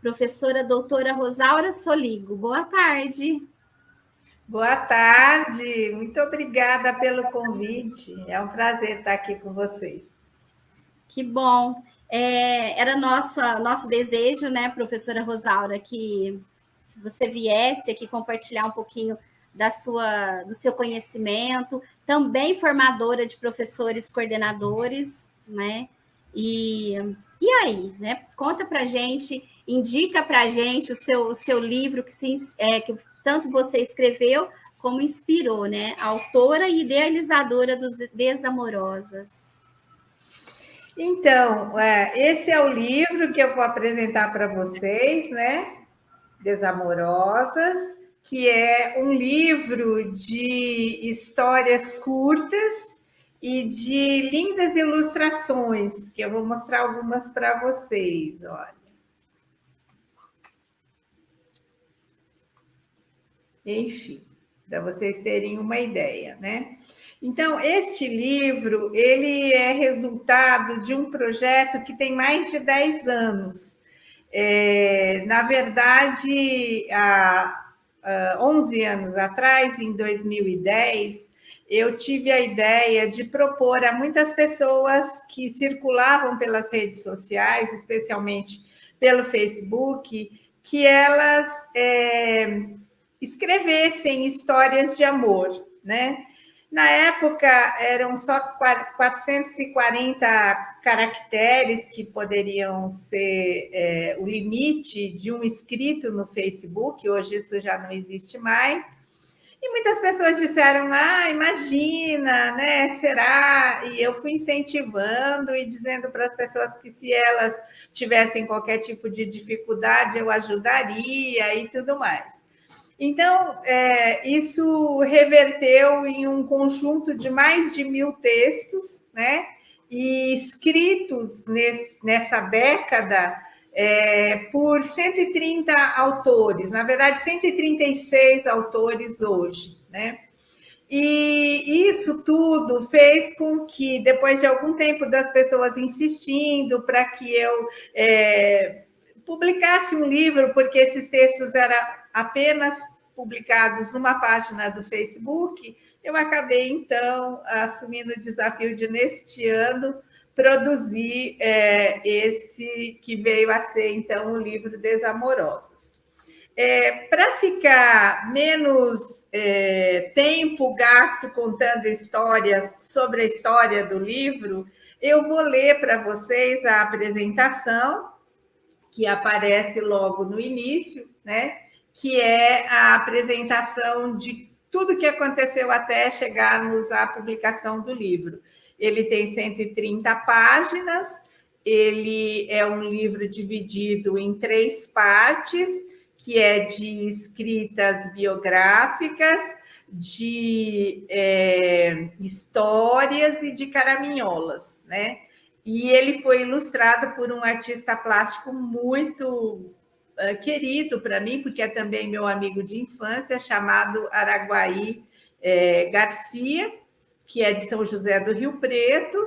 professora doutora Rosaura Soligo. Boa tarde. Boa tarde, muito obrigada pelo convite. É um prazer estar aqui com vocês. Que bom. Era nosso desejo, né, professora Rosaura, que você viesse aqui compartilhar um pouquinho do seu conhecimento, também formadora de professores coordenadores, né? E aí, né? Conta pra gente, indica pra gente o seu livro que tanto você escreveu como inspirou, né? Autora e idealizadora dos Desamorosas. Então, esse é o livro que eu vou apresentar para vocês, né? Desamorosas, que é um livro de histórias curtas e de lindas ilustrações, que eu vou mostrar algumas para vocês, olha. Enfim, para vocês terem uma ideia, né? Então, este livro, ele é resultado de um projeto que tem mais de 10 anos. Na verdade, há 11 anos atrás, em 2010, eu tive a ideia de propor a muitas pessoas que circulavam pelas redes sociais, especialmente pelo Facebook, que elas escrevessem histórias de amor, né? Na época, eram só 440 caracteres que poderiam ser o limite de um escrito no Facebook, hoje isso já não existe mais. E muitas pessoas disseram, imagina, né? Será? E eu fui incentivando e dizendo para as pessoas que se elas tivessem qualquer tipo de dificuldade, eu ajudaria e tudo mais. Então, isso reverteu em um conjunto de mais de 1.000 textos, né? E escritos nessa década por 130 autores, na verdade, 136 autores hoje, né? E isso tudo fez com que, depois de algum tempo das pessoas insistindo para que eu publicasse um livro, porque esses textos eram apenas publicados numa página do Facebook, eu acabei, então, assumindo o desafio de, neste ano, produzir esse que veio a ser, então, o livro Desamorosas. Para ficar menos tempo gasto contando histórias sobre a história do livro, eu vou ler para vocês a apresentação, que aparece logo no início, né? Que é a apresentação de tudo que aconteceu até chegarmos à publicação do livro. Ele tem 130 páginas, ele é um livro dividido em 3 partes, que é de escritas biográficas, de histórias e de caraminholas, né? E ele foi ilustrado por um artista plástico muito querido para mim, porque é também meu amigo de infância, chamado Araguaí Garcia, que é de São José do Rio Preto,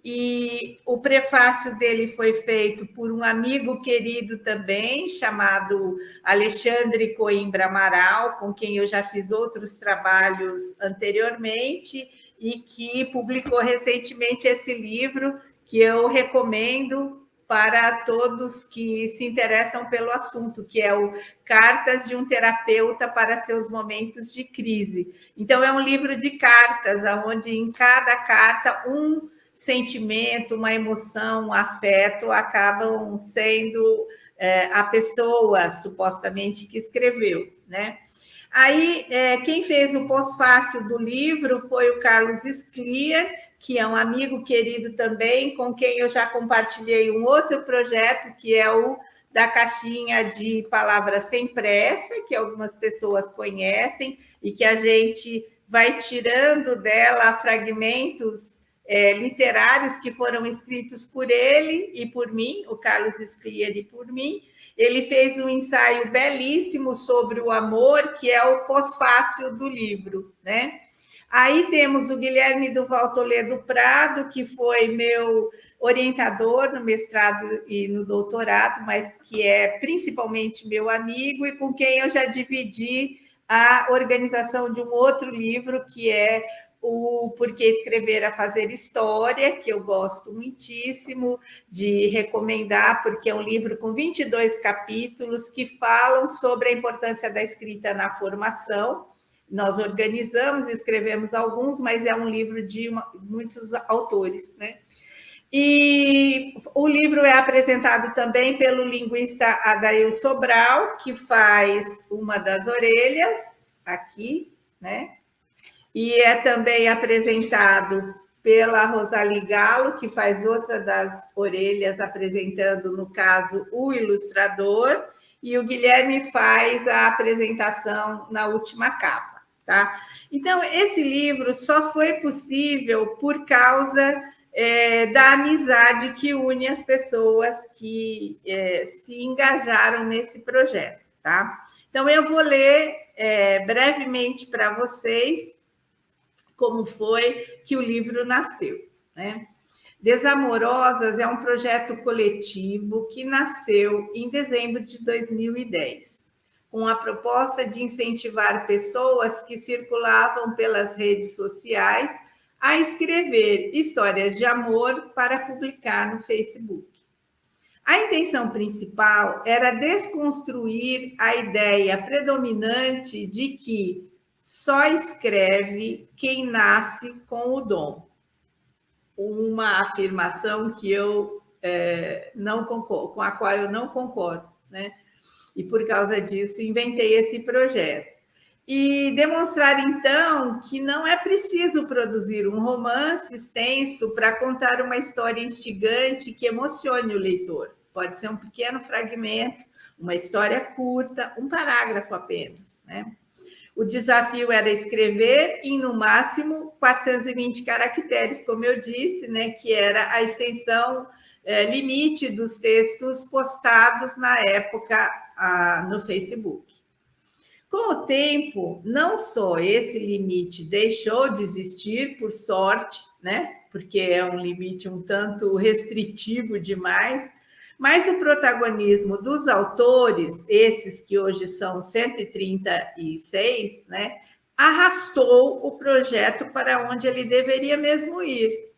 e o prefácio dele foi feito por um amigo querido também, chamado Alexandre Coimbra Amaral, com quem eu já fiz outros trabalhos anteriormente, e que publicou recentemente esse livro, que eu recomendo para todos que se interessam pelo assunto, que é o Cartas de um Terapeuta para Seus Momentos de Crise. Então, é um livro de cartas, onde em cada carta um sentimento, uma emoção, um afeto acabam sendo a pessoa supostamente que escreveu, né? Aí, quem fez o pós-fácil do livro foi o Carlos Scliar, que é um amigo querido também, com quem eu já compartilhei um outro projeto, que é o da caixinha de palavras sem pressa, que algumas pessoas conhecem, e que a gente vai tirando dela fragmentos literários que foram escritos por ele e por mim, o Carlos Scliar e por mim. Ele fez um ensaio belíssimo sobre o amor, que é o pós-fácil do livro, né? Aí temos o Guilherme Duval Toledo Prado, que foi meu orientador no mestrado e no doutorado, mas que é principalmente meu amigo e com quem eu já dividi a organização de um outro livro, que é o Por que Escrever a Fazer História, que eu gosto muitíssimo de recomendar, porque é um livro com 22 capítulos que falam sobre a importância da escrita na formação. Nós organizamos e escrevemos alguns, mas é um livro de muitos autores, né? E o livro é apresentado também pelo linguista Adail Sobral, que faz uma das orelhas aqui, né? E é também apresentado pela Rosalie Galo, que faz outra das orelhas, apresentando, no caso, o ilustrador, e o Guilherme faz a apresentação na última capa, tá? Então, esse livro só foi possível por causa da amizade que une as pessoas que se engajaram nesse projeto, tá? Então, eu vou ler brevemente para vocês como foi que o livro nasceu, né? Desamorosas é um projeto coletivo que nasceu em dezembro de 2010, com a proposta de incentivar pessoas que circulavam pelas redes sociais a escrever histórias de amor para publicar no Facebook. A intenção principal era desconstruir a ideia predominante de que só escreve quem nasce com o dom. Uma afirmação que eu não concordo, com a qual eu não concordo, né? E por causa disso inventei esse projeto. E demonstrar, então, que não é preciso produzir um romance extenso para contar uma história instigante que emocione o leitor. Pode ser um pequeno fragmento, uma história curta, um parágrafo apenas, né? O desafio era escrever em, no máximo, 420 caracteres, como eu disse, né, que era a extensão limite dos textos postados na época no Facebook. Com o tempo, não só esse limite deixou de existir, por sorte, né, porque é um limite um tanto restritivo demais, mas o protagonismo dos autores, esses que hoje são 136, né, arrastou o projeto para onde ele deveria mesmo ir.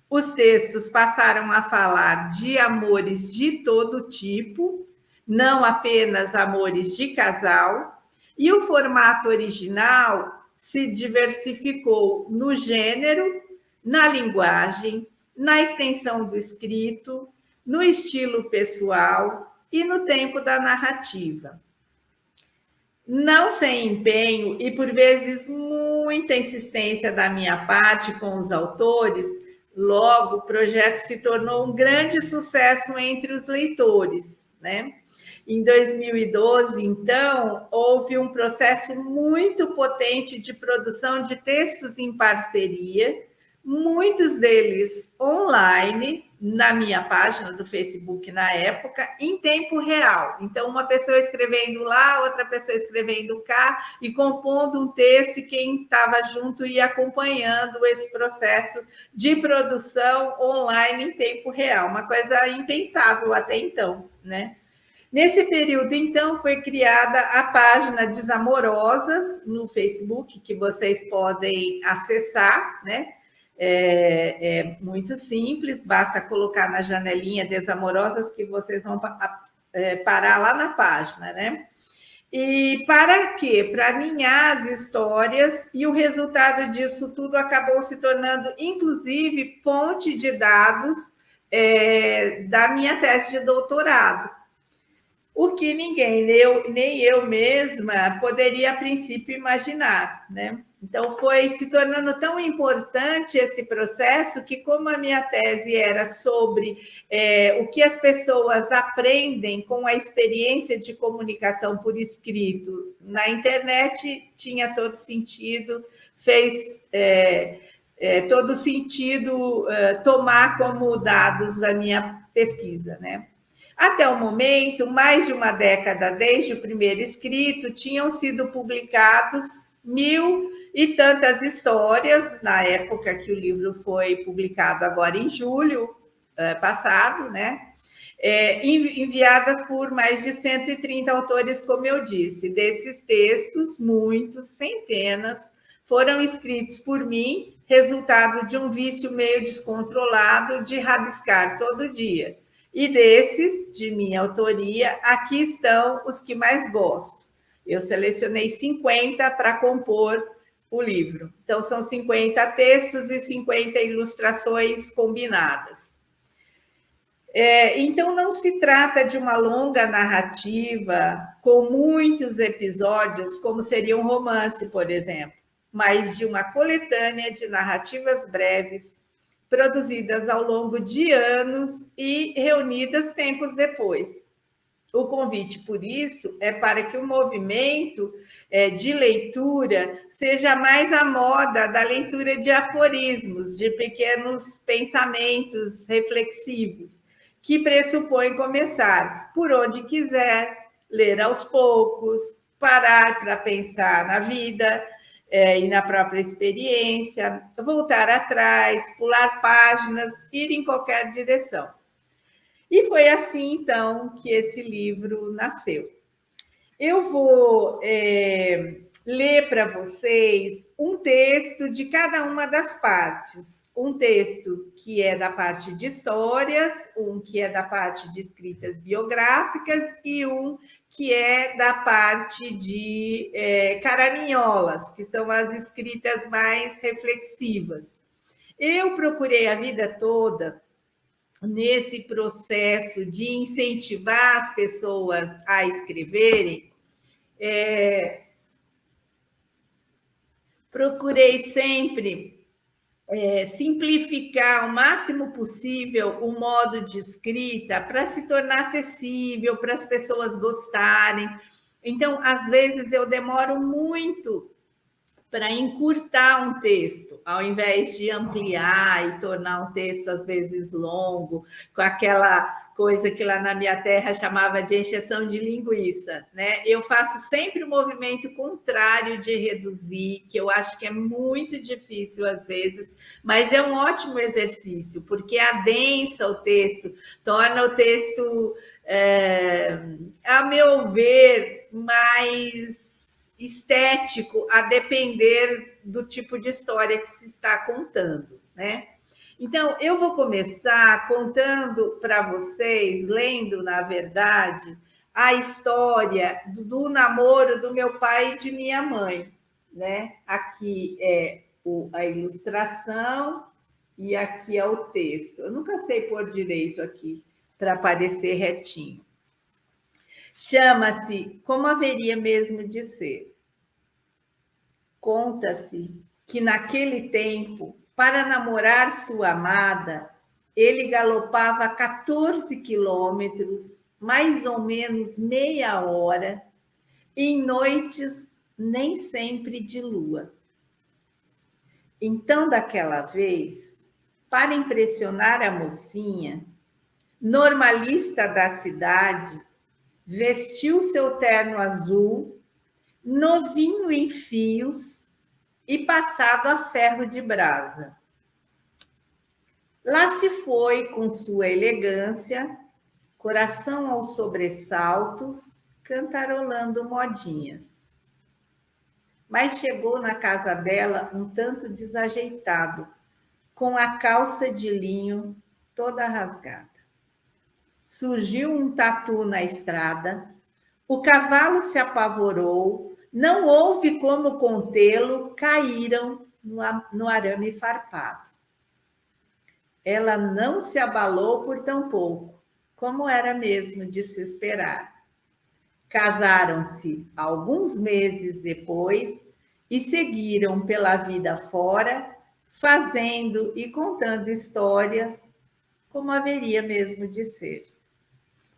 Os textos passaram a falar de amores de todo tipo, não apenas amores de casal, e o formato original se diversificou no gênero, na linguagem, na extensão do escrito, no estilo pessoal e no tempo da narrativa. Não sem empenho e, por vezes, muita insistência da minha parte com os autores, logo o projeto se tornou um grande sucesso entre os leitores, né? Em 2012, então, houve um processo muito potente de produção de textos em parceria, muitos deles online, na minha página do Facebook na época, em tempo real. Então, uma pessoa escrevendo lá, outra pessoa escrevendo cá, e compondo um texto, e quem estava junto ia acompanhando esse processo de produção online em tempo real. Uma coisa impensável até então, né? Nesse período, então, foi criada a página Desamorosas no Facebook, que vocês podem acessar, né? É muito simples, basta colocar na janelinha Desamorosas que vocês vão parar lá na página, né? E para quê? Para alinhar as histórias, e o resultado disso tudo acabou se tornando, inclusive, fonte de dados da minha tese de doutorado. O que ninguém, nem eu mesma, poderia a princípio imaginar, né? Então, foi se tornando tão importante esse processo que, como a minha tese era sobre o que as pessoas aprendem com a experiência de comunicação por escrito na internet, tinha todo sentido, fez todo sentido tomar como dados a minha pesquisa, né? Até o momento, mais de uma década desde o primeiro escrito, tinham sido publicados e tantas histórias, na época que o livro foi publicado agora em julho passado, né? Enviadas por mais de 130 autores, como eu disse. Desses textos, muitos, centenas, foram escritos por mim, resultado de um vício meio descontrolado de rabiscar todo dia. E desses, de minha autoria, aqui estão os que mais gosto. Eu selecionei 50 para compor o livro. Então, são 50 textos e 50 ilustrações combinadas. Então, não se trata de uma longa narrativa com muitos episódios, como seria um romance, por exemplo, mas de uma coletânea de narrativas breves, produzidas ao longo de anos e reunidas tempos depois. O convite, por isso, é para que o movimento de leitura seja mais a moda da leitura de aforismos, de pequenos pensamentos reflexivos, que pressupõe começar por onde quiser, ler aos poucos, parar para pensar na vida e na própria experiência, voltar atrás, pular páginas, ir em qualquer direção. E foi assim, então, que esse livro nasceu. Eu vou ler para vocês um texto de cada uma das partes. Um texto que é da parte de histórias, um que é da parte de escritas biográficas e um que é da parte de caraminholas, que são as escritas mais reflexivas. Eu procurei a vida toda nesse processo de incentivar as pessoas a escreverem, procurei sempre simplificar o máximo possível o modo de escrita para se tornar acessível, para as pessoas gostarem. Então, às vezes, eu demoro muito para encurtar um texto, ao invés de ampliar e tornar um texto, às vezes, longo, com aquela coisa que lá na minha terra chamava de encheção de linguiça, né? Eu faço sempre o movimento contrário de reduzir, que eu acho que é muito difícil às vezes, mas é um ótimo exercício, porque adensa o texto, torna o texto, a meu ver, mais estético, a depender do tipo de história que se está contando, né? Então, eu vou começar contando para vocês, lendo, na verdade, a história do namoro do meu pai e de minha mãe, né? Aqui é a ilustração e aqui é o texto. Eu nunca sei pôr direito aqui para aparecer retinho. Chama-se Como Haveria Mesmo de Ser. Conta-se que naquele tempo, para namorar sua amada, ele galopava 14 quilômetros, mais ou menos meia hora, em noites nem sempre de lua. Então, daquela vez, para impressionar a mocinha, normalista da cidade, vestiu seu terno azul, novinho em fios e passado a ferro de brasa. Lá se foi com sua elegância, coração aos sobressaltos, cantarolando modinhas. Mas chegou na casa dela um tanto desajeitado, com a calça de linho toda rasgada. Surgiu um tatu na estrada, o cavalo se apavorou, não houve como contê-lo, caíram no arame farpado. Ela não se abalou por tão pouco, como era mesmo de se esperar. Casaram-se alguns meses depois e seguiram pela vida fora, fazendo e contando histórias como haveria mesmo de ser.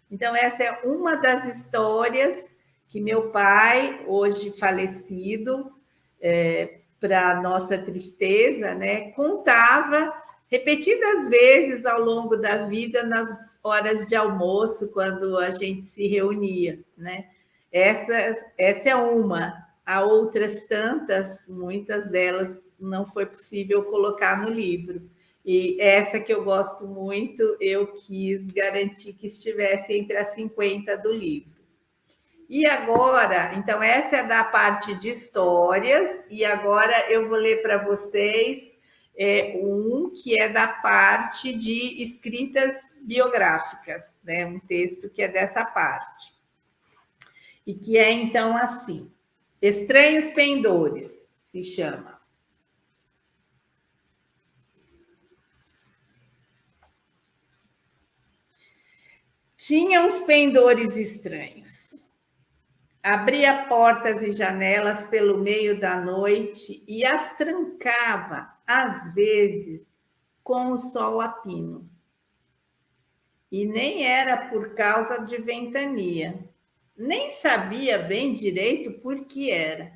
Então, essa é uma das histórias que meu pai, hoje falecido, para nossa tristeza, né, contava repetidas vezes ao longo da vida, nas horas de almoço, quando a gente se reunia, né? Essa é uma. há outras tantas, muitas delas não foi possível colocar no livro. E essa que eu gosto muito, eu quis garantir que estivesse entre as 50 do livro. E agora, então, essa é da parte de histórias, e agora eu vou ler para vocês um que é da parte de escritas biográficas, né? Um texto que é dessa parte. E que é, então, assim: Estranhos Pendores, se chama. Tinha uns pendores estranhos. Abria portas e janelas pelo meio da noite e as trancava, às vezes, com o sol a pino. E nem era por causa de ventania. Nem sabia bem direito por que era.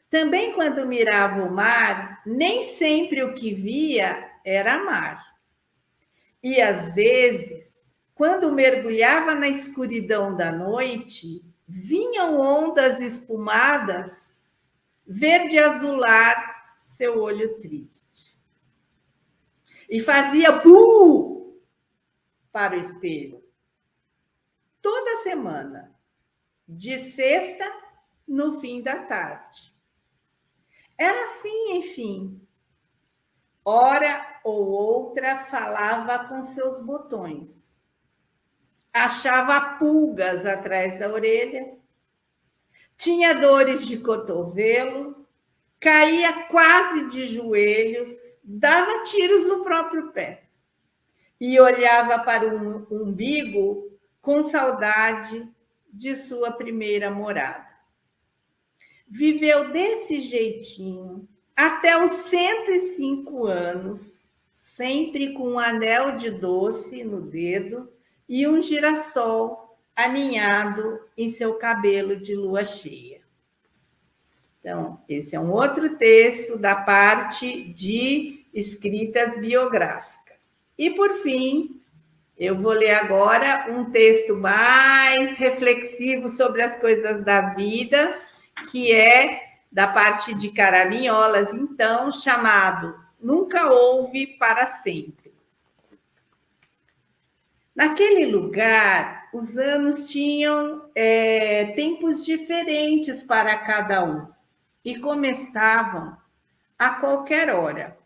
Também, quando mirava o mar, nem sempre o que via era mar. E, às vezes, quando mergulhava na escuridão da noite, vinham ondas espumadas verde-azular seu olho triste. E fazia bu para o espelho. Toda semana, de sexta no fim da tarde. Era assim, enfim. Hora ou outra falava com seus botões. Achava pulgas atrás da orelha. Tinha dores de cotovelo. Caía quase de joelhos. Dava tiros no próprio pé. E olhava para o umbigo com saudade de sua primeira morada. Viveu desse jeitinho até os 105 anos, sempre com um anel de doce no dedo e um girassol aninhado em seu cabelo de lua cheia. Então, esse é um outro texto da parte de escritas biográficas. E, por fim, eu vou ler agora um texto mais reflexivo sobre as coisas da vida, que é da parte de Caraminholas, então, chamado Nunca Houve para Sempre. Naquele lugar, os anos tinham tempos diferentes para cada um e começavam a qualquer hora.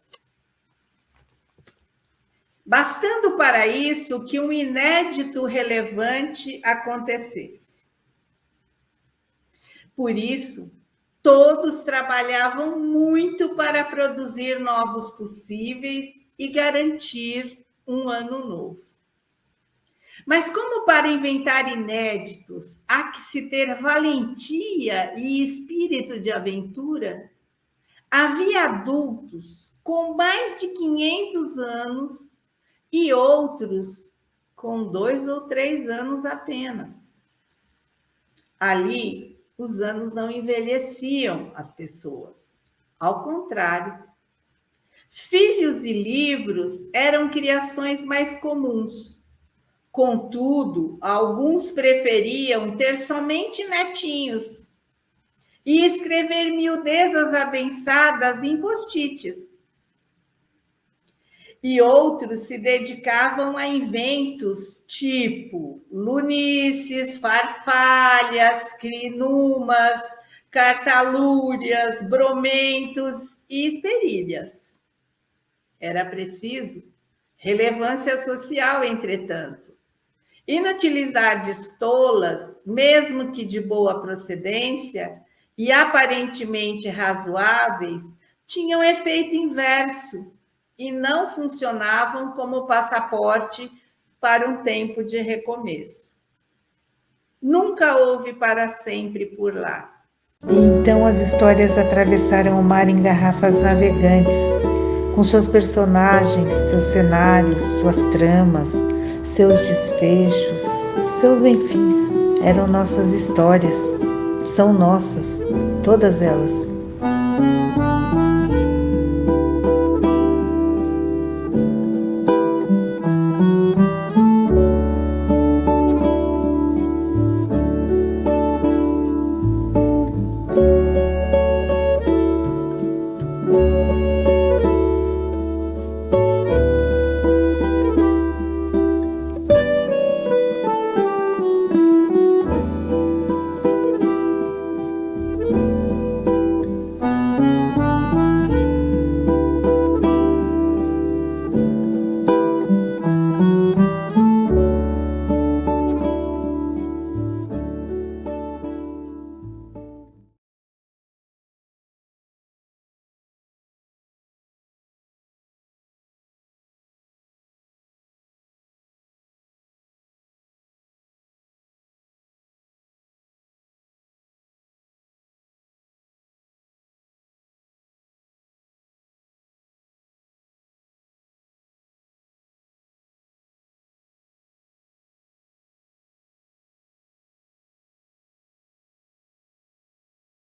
Bastando para isso que um inédito relevante acontecesse. Por isso, todos trabalhavam muito para produzir novos possíveis e garantir um ano novo. Mas como para inventar inéditos há que se ter valentia e espírito de aventura, havia adultos com mais de 500 anos e outros com 2 ou 3 anos apenas. Ali, os anos não envelheciam as pessoas. Ao contrário, filhos e livros eram criações mais comuns. Contudo, alguns preferiam ter somente netinhos e escrever miudezas adensadas em post-its. E outros se dedicavam a inventos tipo lunices, farfalhas, crinumas, cartalúrias, bromentos e esperilhas. Era preciso relevância social, entretanto. Inutilidades tolas, mesmo que de boa procedência e aparentemente razoáveis, tinham efeito inverso e não funcionavam como passaporte para um tempo de recomeço. Nunca houve para sempre por lá. E então as histórias atravessaram o mar em garrafas navegantes, com seus personagens, seus cenários, suas tramas, seus desfechos, seus enfins. Eram nossas histórias, são nossas, todas elas.